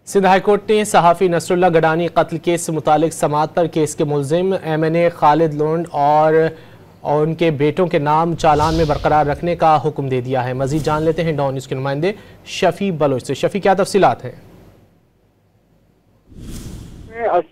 Sindh high court ने सहाफ़ी Nasrallah Gadani कत्ल केस से मुतालिक समाअत पर केस के मुल्जिम MNA खालिद लोंड और उनके बेटों के नाम चालान में बरकरार रखने का हुक्म दे दिया है। मजीद जान लेते हैं डॉन न्यूज़ के नुमाइंदे शफी बलोच से। शफी, क्या तफसीलात हैं?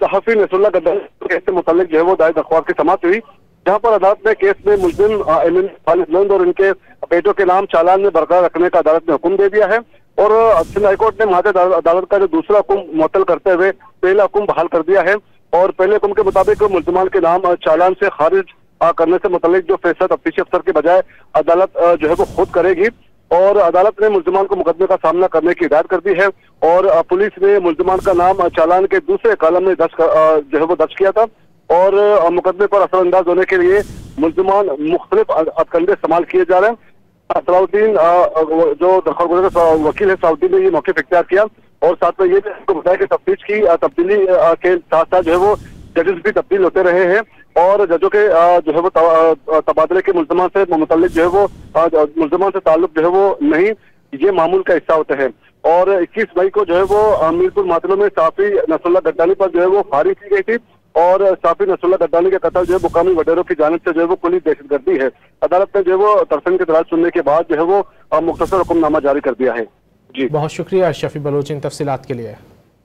सहाफ़ी नसरुल्लाह गडानी केस से मुतालिक जो है वो दायर दरख्वास्त की समाअत हुई, जहाँ पर अदालत ने केस में मुल्जिम MNA खालिद लोंड और उनके बेटों के नाम चालान में बरकरार रखने का अदालत ने हुक्म दे दिया है। और सिंध हाईकोर्ट ने महाजर अदालत का जो दूसरा हुक्म मुअत्तल करते हुए पहला हुक्म बहाल कर दिया है। और पहले हुक्म के मुताबिक मुल्जिमान के नाम चालान से खारिज करने से मुतल्लिक जो फैसला तफ्तीशी अफसर के बजाय अदालत जो है वो खुद करेगी। और अदालत ने मुल्जिमान को मुकदमे का सामना करने की हिदायत कर दी है। और पुलिस ने मुल्जिमान का नाम चालान के दूसरे कॉलम में जो है वो दर्ज किया था। और मुकदमे पर असरअंदाज होने के लिए मुल्जिमान मुख्तलिफ हथकंडे इस्तेमाल किए जा रहे हैं। सलाउद्दीन जो दखलगुजर वकील है, सलाउद्दीन ने ये मौक़िफ़ इख्तियार किया और साथ में ये भी आपको बताया कि तफ्तीश की तब्दीली के साथ साथ जो है वो जजेस भी तब्दील होते रहे हैं। और जजों के जो है वो तबादले के मुल्जिमान से मुतल्लिक जो है वो मुल्जिमान से ताल्लुक जो है वो नहीं, ये मामूल का हिस्सा होते हैं। और 21 मई को जो है वो मीरपुर मातलो में सहाफ़ी नसरुल्लाह गडानी पर जो है वो फायरिंग की गई थी। और सहाफ़ी नसरुल्लाह गडानी के कत्ल जो है मुकामी वडेरों की जानिब से जो है वो खुली दहशतगर्दी है। अदालत ने जो है वो तरफीन की दलाल सुनने के बाद जो है वो मुख्तसर हुक्मनामा जारी कर दिया है। जी, बहुत शुक्रिया शफी बलोच इन तफसीलात के लिए।